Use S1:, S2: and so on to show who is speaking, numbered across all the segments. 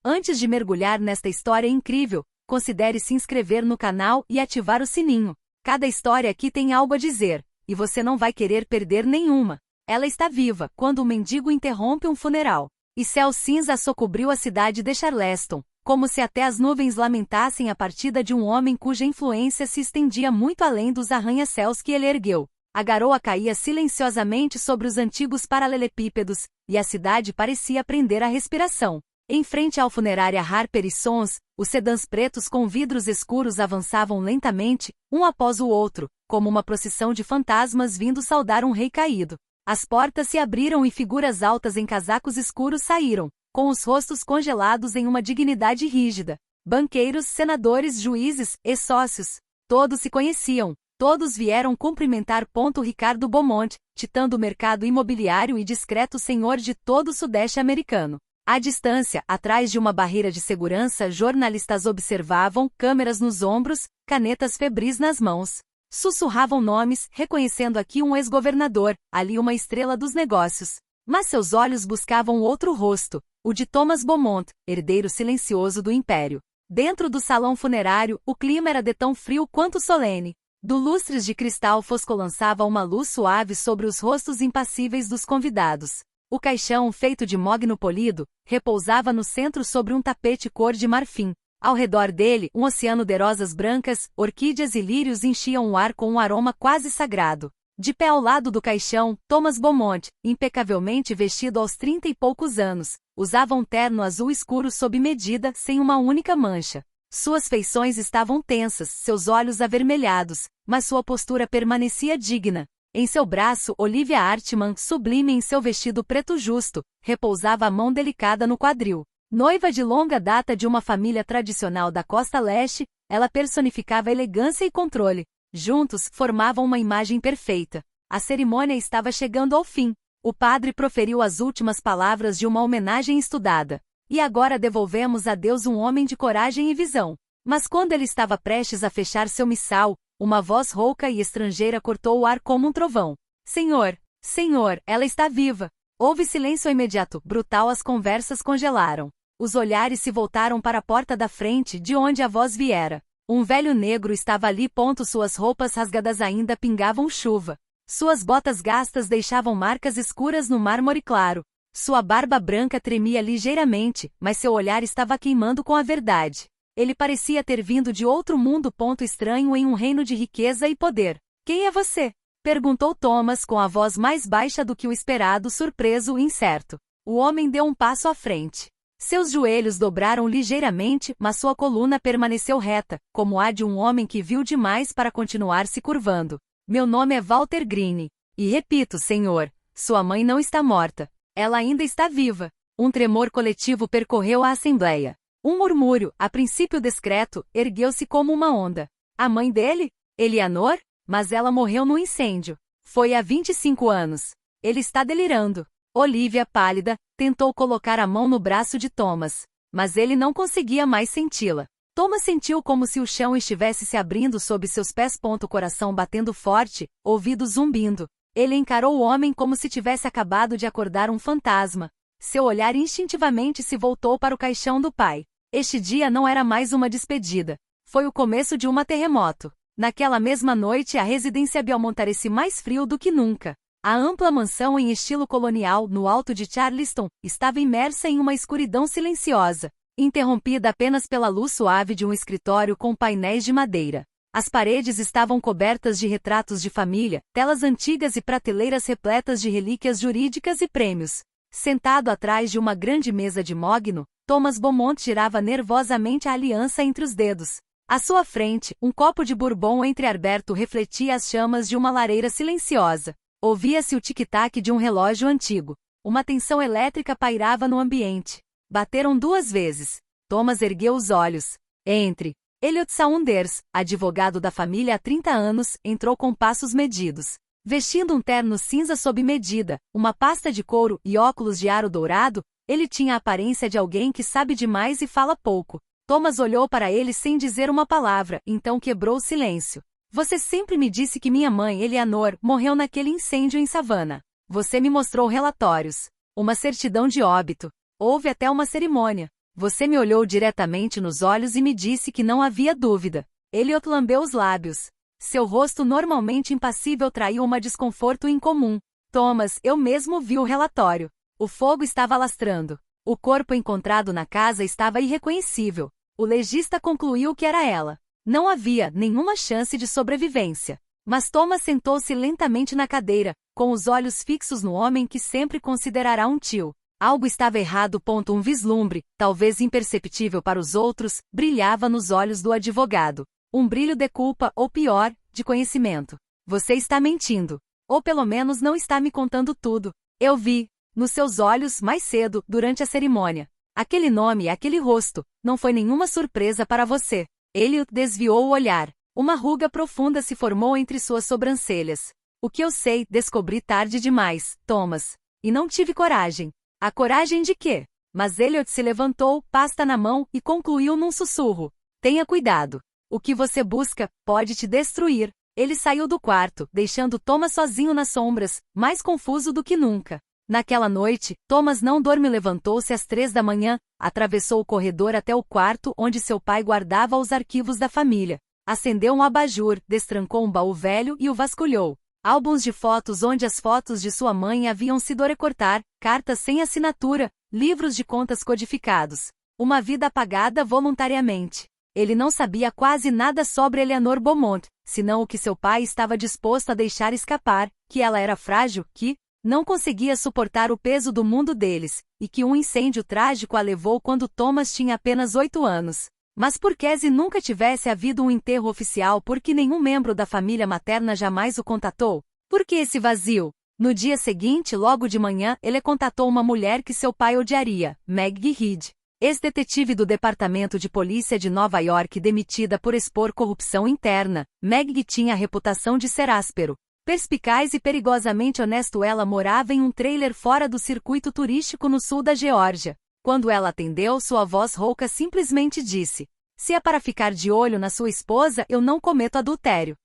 S1: Antes de mergulhar nesta história incrível, considere se inscrever no canal e ativar o sininho. Cada história aqui tem algo a dizer, e você não vai querer perder nenhuma. Ela está viva quando um mendigo interrompe um funeral. E céu cinza socobriu a cidade de Charleston, como se até as nuvens lamentassem a partida de um homem cuja influência se estendia muito além dos arranha-céus que ele ergueu. A garoa caía silenciosamente sobre os antigos paralelepípedos, e a cidade parecia prender a respiração. Em frente à funerária Harper & Sons, os sedãs pretos com vidros escuros avançavam lentamente, um após o outro, como uma procissão de fantasmas vindo saudar um rei caído. As portas se abriram e figuras altas em casacos escuros saíram, com os rostos congelados em uma dignidade rígida. Banqueiros, senadores, juízes e sócios. Todos se conheciam. Todos vieram cumprimentar Ricardo Beaumont, titã do mercado imobiliário e discreto senhor de todo o sudeste americano. À distância, atrás de uma barreira de segurança, jornalistas observavam, câmeras nos ombros, canetas febris nas mãos. Sussurravam nomes, reconhecendo aqui um ex-governador, ali uma estrela dos negócios. Mas seus olhos buscavam outro rosto, o de Thomas Beaumont, herdeiro silencioso do império. Dentro do salão funerário, o clima era de tão frio quanto solene. Do lustres de cristal fosco lançava uma luz suave sobre os rostos impassíveis dos convidados. O caixão, feito de mogno polido, repousava no centro sobre um tapete cor de marfim. Ao redor dele, um oceano de rosas brancas, orquídeas e lírios enchiam o ar com um aroma quase sagrado. De pé ao lado do caixão, Thomas Beaumont, impecavelmente vestido aos 30 e poucos anos, usava um terno azul escuro sob medida, sem uma única mancha. Suas feições estavam tensas, seus olhos avermelhados, mas sua postura permanecia digna. Em seu braço, Olivia Artman, sublime em seu vestido preto justo, repousava a mão delicada no quadril. Noiva de longa data de uma família tradicional da costa leste, ela personificava elegância e controle. Juntos, formavam uma imagem perfeita. A cerimônia estava chegando ao fim. O padre proferiu as últimas palavras de uma homenagem estudada. E agora devolvemos a Deus um homem de coragem e visão. Mas quando ele estava prestes a fechar seu missal, uma voz rouca e estrangeira cortou o ar como um trovão. Senhor, Senhor, ela está viva. Houve silêncio imediato, brutal, as conversas congelaram. Os olhares se voltaram para a porta da frente, de onde a voz viera. Um velho negro estava ali. Suas roupas rasgadas ainda pingavam chuva. Suas botas gastas deixavam marcas escuras no mármore claro. Sua barba branca tremia ligeiramente, mas seu olhar estava queimando com a verdade. Ele parecia ter vindo de outro mundo. Estranho em um reino de riqueza e poder. Quem é você? Perguntou Thomas com a voz mais baixa do que o esperado, surpreso e incerto. O homem deu um passo à frente. Seus joelhos dobraram ligeiramente, mas sua coluna permaneceu reta, como a de um homem que viu demais para continuar se curvando. Meu nome é Walter Green. E repito, senhor, sua mãe não está morta. Ela ainda está viva. Um tremor coletivo percorreu a assembleia. Um murmúrio, a princípio discreto, ergueu-se como uma onda. A mãe dele? Eleanor? Mas ela morreu no incêndio. Foi há 25 anos. Ele está delirando. Olivia, pálida, tentou colocar a mão no braço de Thomas. Mas ele não conseguia mais senti-la. Thomas sentiu como se o chão estivesse se abrindo sob seus pés. Coração batendo forte, ouvidos zumbindo. Ele encarou o homem como se tivesse acabado de acordar um fantasma. Seu olhar instintivamente se voltou para o caixão do pai. Este dia não era mais uma despedida. Foi o começo de um terremoto. Naquela mesma noite a residência Beaumont parecia mais frio do que nunca. A ampla mansão em estilo colonial, no alto de Charleston, estava imersa em uma escuridão silenciosa, interrompida apenas pela luz suave de um escritório com painéis de madeira. As paredes estavam cobertas de retratos de família, telas antigas e prateleiras repletas de relíquias jurídicas e prêmios. Sentado atrás de uma grande mesa de mogno, Thomas Beaumont girava nervosamente a aliança entre os dedos. À sua frente, um copo de bourbon entreaberto refletia as chamas de uma lareira silenciosa. Ouvia-se o tic-tac de um relógio antigo. Uma tensão elétrica pairava no ambiente. Bateram 2 vezes. Thomas ergueu os olhos. Entre. Elliot Saunders, advogado da família há 30 anos, entrou com passos medidos. Vestindo um terno cinza sob medida, uma pasta de couro e óculos de aro dourado, ele tinha a aparência de alguém que sabe demais e fala pouco. Thomas olhou para ele sem dizer uma palavra, então quebrou o silêncio. Você sempre me disse que minha mãe, Eleanor, morreu naquele incêndio em Savannah. Você me mostrou relatórios. Uma certidão de óbito. Houve até uma cerimônia. Você me olhou diretamente nos olhos e me disse que não havia dúvida. Elliot lambeu os lábios. Seu rosto normalmente impassível traiu uma desconforto incomum. Thomas, eu mesmo vi o relatório. O fogo estava alastrando. O corpo encontrado na casa estava irreconhecível. O legista concluiu que era ela. Não havia nenhuma chance de sobrevivência. Mas Thomas sentou-se lentamente na cadeira, com os olhos fixos no homem que sempre considerará um tio. Algo estava errado. Um vislumbre, talvez imperceptível para os outros, brilhava nos olhos do advogado. Um brilho de culpa, ou pior, de conhecimento. Você está mentindo. Ou pelo menos não está me contando tudo. Eu vi, nos seus olhos, mais cedo, durante a cerimônia. Aquele nome e aquele rosto, não foi nenhuma surpresa para você. Elliot desviou o olhar. Uma ruga profunda se formou entre suas sobrancelhas. O que eu sei, descobri tarde demais, Thomas. E não tive coragem. A coragem de quê? Mas Elliot se levantou, pasta na mão, e concluiu num sussurro. Tenha cuidado. O que você busca pode te destruir. Ele saiu do quarto, deixando Thomas sozinho nas sombras, mais confuso do que nunca. Naquela noite, Thomas não dormiu. Levantou-se às 3 da manhã, atravessou o corredor até o quarto onde seu pai guardava os arquivos da família. Acendeu um abajur, destrancou um baú velho e o vasculhou. Álbuns de fotos onde as fotos de sua mãe haviam sido recortar, cartas sem assinatura, livros de contas codificados. Uma vida apagada voluntariamente. Ele não sabia quase nada sobre Eleanor Beaumont, senão o que seu pai estava disposto a deixar escapar, que ela era frágil, que não conseguia suportar o peso do mundo deles, e que um incêndio trágico a levou quando Thomas tinha apenas 8 anos. Mas por que se nunca tivesse havido um enterro oficial, porque nenhum membro da família materna jamais o contatou? Por que esse vazio? No dia seguinte, logo de manhã, ele contatou uma mulher que seu pai odiaria, Maggie Reed. Ex-detetive do Departamento de Polícia de Nova York, demitida por expor corrupção interna, Maggie tinha a reputação de ser áspero, perspicaz e perigosamente honesto. Ela morava em um trailer fora do circuito turístico no sul da Geórgia. Quando ela atendeu, sua voz rouca simplesmente disse: se é para ficar de olho na sua esposa, eu não cometo adultério.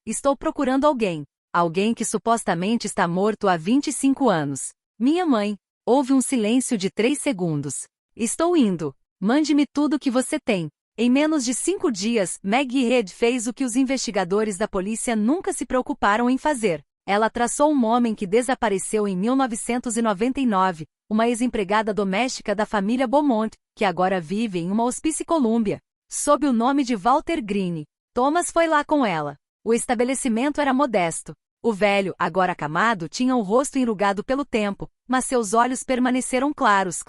S1: Estou procurando alguém. Alguém que supostamente está morto há 25 anos. Minha mãe. Houve um silêncio de 3 segundos. Estou indo. Mande-me tudo o que você tem. Em menos de 5 dias, Maggie Reed fez o que os investigadores da polícia nunca se preocuparam em fazer. Ela traçou um homem que desapareceu em 1999, uma ex-empregada doméstica da família Beaumont, que agora vive em uma hospício Columbia, sob o nome de Walter Green. Thomas foi lá com ela. O estabelecimento era modesto. O velho, agora acamado, tinha o rosto enrugado pelo tempo, mas seus olhos permaneceram claros.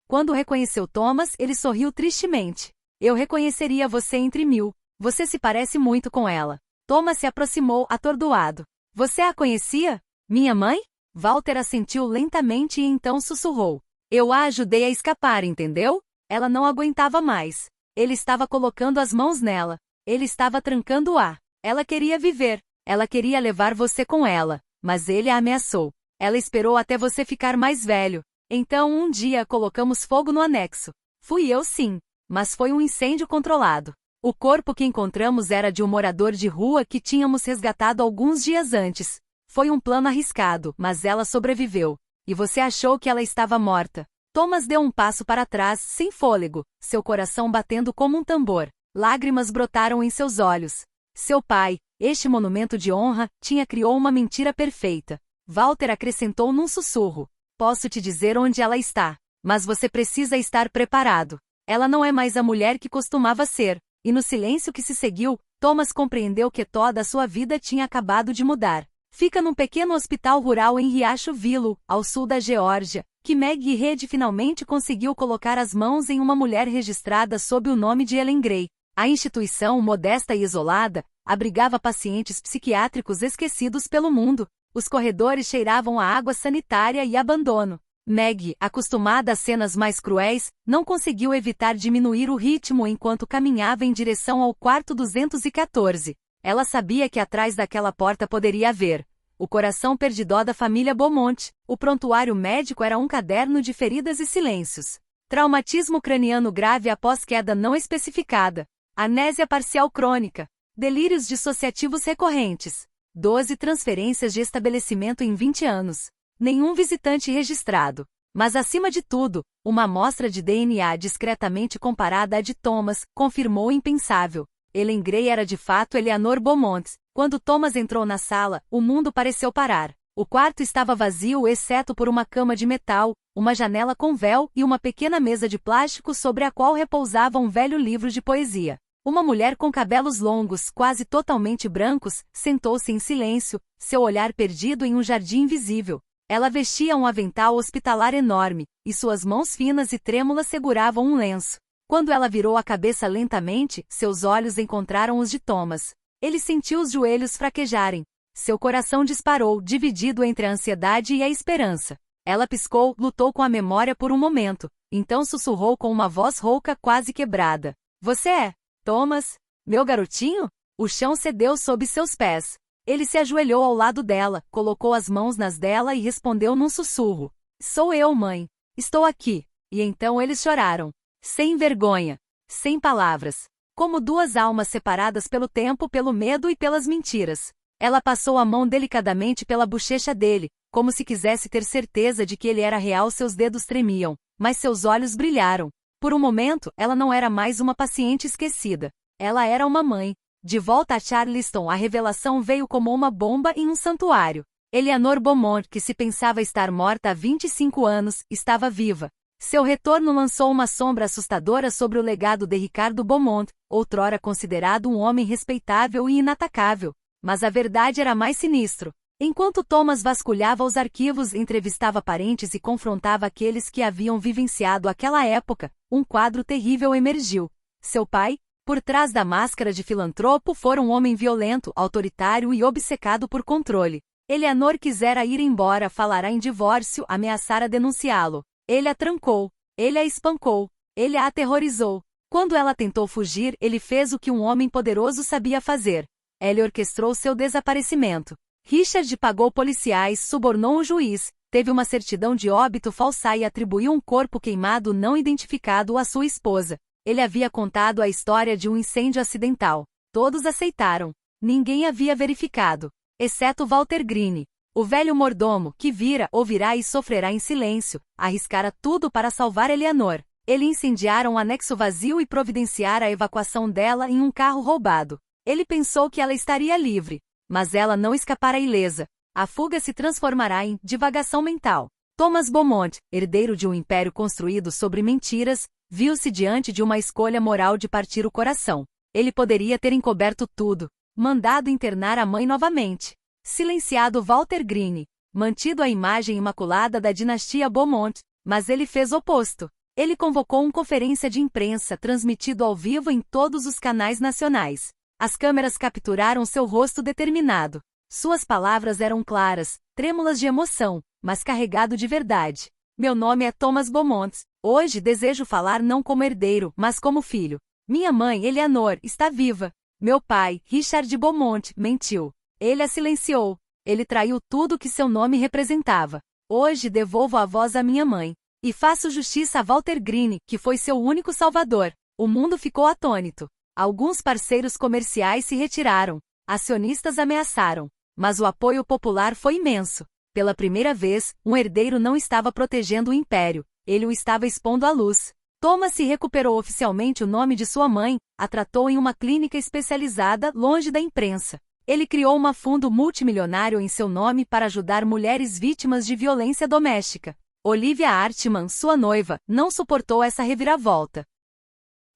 S1: Quando reconheceu Thomas, ele sorriu tristemente. Eu reconheceria você entre 1000. Você se parece muito com ela. Thomas se aproximou, atordoado. Você a conhecia? Minha mãe? Walter assentiu lentamente e então sussurrou. Eu a ajudei a escapar, entendeu? Ela não aguentava mais. Ele estava colocando as mãos nela. Ele estava trancando-a. Ela queria viver. Ela queria levar você com ela. Mas ele a ameaçou. Ela esperou até você ficar mais velho. Então um dia colocamos fogo no anexo. Fui eu sim. Mas foi um incêndio controlado. O corpo que encontramos era de um morador de rua que tínhamos resgatado alguns dias antes. Foi um plano arriscado, mas ela sobreviveu. E você achou que ela estava morta. Thomas deu um passo para trás, sem fôlego, seu coração batendo como um tambor. Lágrimas brotaram em seus olhos. Seu pai, este monumento de honra, criou uma mentira perfeita. Walter acrescentou num sussurro. Posso te dizer onde ela está. Mas você precisa estar preparado. Ela não é mais a mulher que costumava ser. E no silêncio que se seguiu, Thomas compreendeu que toda a sua vida tinha acabado de mudar. Fica num pequeno hospital rural em Riacho Willow, ao sul da Geórgia, que Maggie Reed finalmente conseguiu colocar as mãos em uma mulher registrada sob o nome de Ellen Gray. A instituição, modesta e isolada, abrigava pacientes psiquiátricos esquecidos pelo mundo. Os corredores cheiravam a água sanitária e abandono. Maggie, acostumada a cenas mais cruéis, não conseguiu evitar diminuir o ritmo enquanto caminhava em direção ao quarto 214. Ela sabia que atrás daquela porta poderia haver o coração perdido da família Beaumont. O prontuário médico era um caderno de feridas e silêncios. Traumatismo craniano grave após queda não especificada. Amnésia parcial crônica. Delírios dissociativos recorrentes. 12 transferências de estabelecimento em 20 anos. Nenhum visitante registrado. Mas acima de tudo, uma amostra de DNA discretamente comparada à de Thomas confirmou o impensável. Ellen Gray era de fato Eleanor Beaumont. Quando Thomas entrou na sala, o mundo pareceu parar. O quarto estava vazio exceto por uma cama de metal, uma janela com véu e uma pequena mesa de plástico sobre a qual repousava um velho livro de poesia. Uma mulher com cabelos longos, quase totalmente brancos, sentou-se em silêncio, seu olhar perdido em um jardim invisível. Ela vestia um avental hospitalar enorme, e suas mãos finas e trêmulas seguravam um lenço. Quando ela virou a cabeça lentamente, seus olhos encontraram os de Thomas. Ele sentiu os joelhos fraquejarem. Seu coração disparou, dividido entre a ansiedade e a esperança. Ela piscou, lutou com a memória por um momento, então sussurrou com uma voz rouca quase quebrada. Você é Thomas, meu garotinho? O chão cedeu sob seus pés. Ele se ajoelhou ao lado dela, colocou as mãos nas dela e respondeu num sussurro. Sou eu, mãe. Estou aqui. E então eles choraram. Sem vergonha. Sem palavras. Como duas almas separadas pelo tempo, pelo medo e pelas mentiras. Ela passou a mão delicadamente pela bochecha dele, como se quisesse ter certeza de que ele era real. Seus dedos tremiam, mas seus olhos brilharam. Por um momento, ela não era mais uma paciente esquecida. Ela era uma mãe. De volta a Charleston, a revelação veio como uma bomba em um santuário. Eleanor Beaumont, que se pensava estar morta há 25 anos, estava viva. Seu retorno lançou uma sombra assustadora sobre o legado de Ricardo Beaumont, outrora considerado um homem respeitável e inatacável. Mas a verdade era mais sinistro. Enquanto Thomas vasculhava os arquivos, entrevistava parentes e confrontava aqueles que haviam vivenciado aquela época, um quadro terrível emergiu. Seu pai, por trás da máscara de filantropo, fora um homem violento, autoritário e obcecado por controle. Eleanor quisera ir embora, falara em divórcio, ameaçara denunciá-lo. Ele a trancou. Ele a espancou. Ele a aterrorizou. Quando ela tentou fugir, ele fez o que um homem poderoso sabia fazer. Ele orquestrou seu desaparecimento. Richard pagou policiais, subornou um juiz, teve uma certidão de óbito falsa e atribuiu um corpo queimado não identificado à sua esposa. Ele havia contado a história de um incêndio acidental. Todos aceitaram. Ninguém havia verificado. Exceto Walter Green. O velho mordomo, que vira, ouvirá e sofrerá em silêncio, arriscara tudo para salvar Eleanor. Ele incendiara um anexo vazio e providenciara a evacuação dela em um carro roubado. Ele pensou que ela estaria livre. Mas ela não escapara ilesa. A fuga se transformará em divagação mental. Thomas Beaumont, herdeiro de um império construído sobre mentiras, viu-se diante de uma escolha moral de partir o coração. Ele poderia ter encoberto tudo, mandado internar a mãe novamente, silenciado Walter Green, mantido a imagem imaculada da dinastia Beaumont, mas ele fez o oposto. Ele convocou uma conferência de imprensa transmitido ao vivo em todos os canais nacionais. As câmeras capturaram seu rosto determinado. Suas palavras eram claras, trêmulas de emoção, mas carregado de verdade. Meu nome é Thomas Beaumont. Hoje desejo falar não como herdeiro, mas como filho. Minha mãe, Eleanor, está viva. Meu pai, Richard Beaumont, mentiu. Ele a silenciou. Ele traiu tudo que seu nome representava. Hoje devolvo a voz à minha mãe. E faço justiça a Walter Green, que foi seu único salvador. O mundo ficou atônito. Alguns parceiros comerciais se retiraram. Acionistas ameaçaram. Mas o apoio popular foi imenso. Pela primeira vez, um herdeiro não estava protegendo o império. Ele o estava expondo à luz. Thomas se recuperou oficialmente o nome de sua mãe, a tratou em uma clínica especializada longe da imprensa. Ele criou um fundo multimilionário em seu nome para ajudar mulheres vítimas de violência doméstica. Olivia Artman, sua noiva, não suportou essa reviravolta.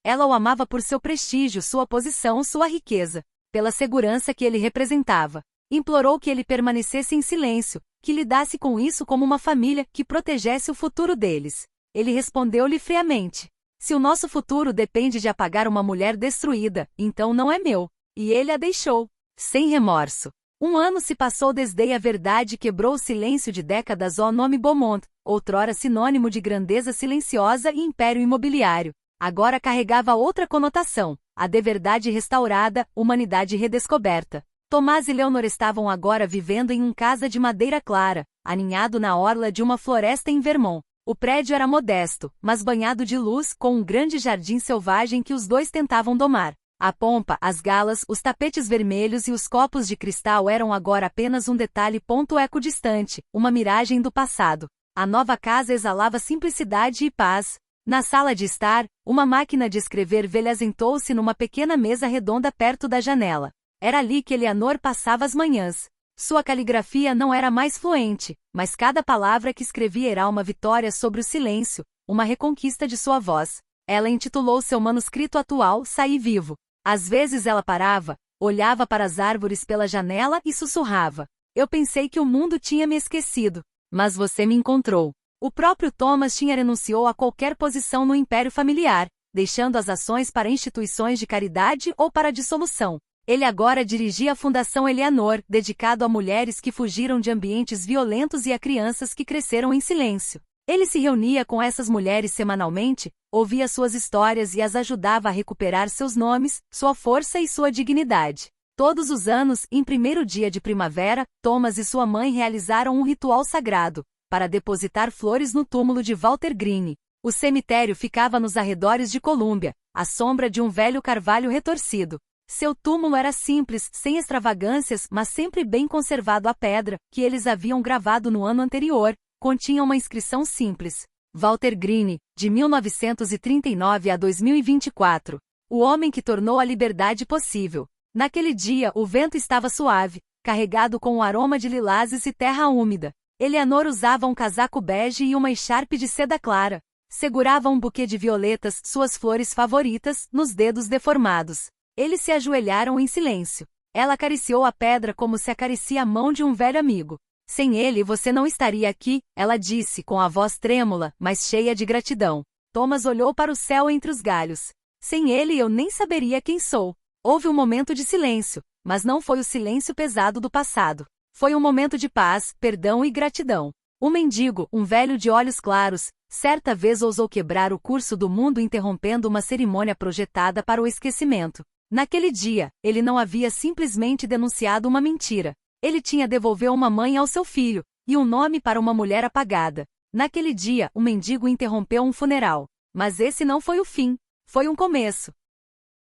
S1: Ela o amava por seu prestígio, sua posição, sua riqueza, pela segurança que ele representava. Implorou que ele permanecesse em silêncio, que lidasse com isso como uma família, que protegesse o futuro deles. Ele respondeu-lhe friamente: se o nosso futuro depende de apagar uma mulher destruída, então não é meu. E ele a deixou, sem remorso. Um ano se passou desde a verdade quebrou o silêncio de décadas. O nome Beaumont, outrora sinônimo de grandeza silenciosa e império imobiliário, agora carregava outra conotação, a de verdade restaurada, humanidade redescoberta. Tomás e Leonor estavam agora vivendo em uma casa de madeira clara, aninhado na orla de uma floresta em Vermont. O prédio era modesto, mas banhado de luz, com um grande jardim selvagem que os dois tentavam domar. A pompa, as galas, os tapetes vermelhos e os copos de cristal eram agora apenas um detalhe equidistante, uma miragem do passado. A nova casa exalava simplicidade e paz. Na sala de estar, uma máquina de escrever velha assentou-se numa pequena mesa redonda perto da janela. Era ali que Eleanor passava as manhãs. Sua caligrafia não era mais fluente, mas cada palavra que escrevia era uma vitória sobre o silêncio, uma reconquista de sua voz. Ela intitulou seu manuscrito atual Saí Vivo. Às vezes ela parava, olhava para as árvores pela janela e sussurrava: Eu pensei que o mundo tinha me esquecido, mas você me encontrou. O próprio Thomas tinha renunciou a qualquer posição no império familiar, deixando as ações para instituições de caridade ou para a dissolução. Ele agora dirigia a Fundação Eleanor, dedicado a mulheres que fugiram de ambientes violentos e a crianças que cresceram em silêncio. Ele se reunia com essas mulheres semanalmente, ouvia suas histórias e as ajudava a recuperar seus nomes, sua força e sua dignidade. Todos os anos, em primeiro dia de primavera, Thomas e sua mãe realizaram um ritual sagrado, para depositar flores no túmulo de Walter Green. O cemitério ficava nos arredores de Columbia, à sombra de um velho carvalho retorcido. Seu túmulo era simples, sem extravagâncias, mas sempre bem conservado. A pedra, que eles haviam gravado no ano anterior, continha uma inscrição simples: Walter Green, de 1939 a 2024. O homem que tornou a liberdade possível. Naquele dia, o vento estava suave, carregado com o aroma de lilazes e terra úmida. Eleanor usava um casaco bege e uma echarpe de seda clara. Segurava um buquê de violetas, suas flores favoritas, nos dedos deformados. Eles se ajoelharam em silêncio. Ela acariciou a pedra como se acaricia a mão de um velho amigo. Sem ele você não estaria aqui, ela disse com a voz trêmula, mas cheia de gratidão. Thomas olhou para o céu entre os galhos. Sem ele eu nem saberia quem sou. Houve um momento de silêncio, mas não foi o silêncio pesado do passado. Foi um momento de paz, perdão e gratidão. O mendigo, um velho de olhos claros, certa vez ousou quebrar o curso do mundo interrompendo uma cerimônia projetada para o esquecimento. Naquele dia, ele não havia simplesmente denunciado uma mentira. Ele tinha devolvido uma mãe ao seu filho, e um nome para uma mulher apagada. Naquele dia, o mendigo interrompeu um funeral. Mas esse não foi o fim. Foi um começo.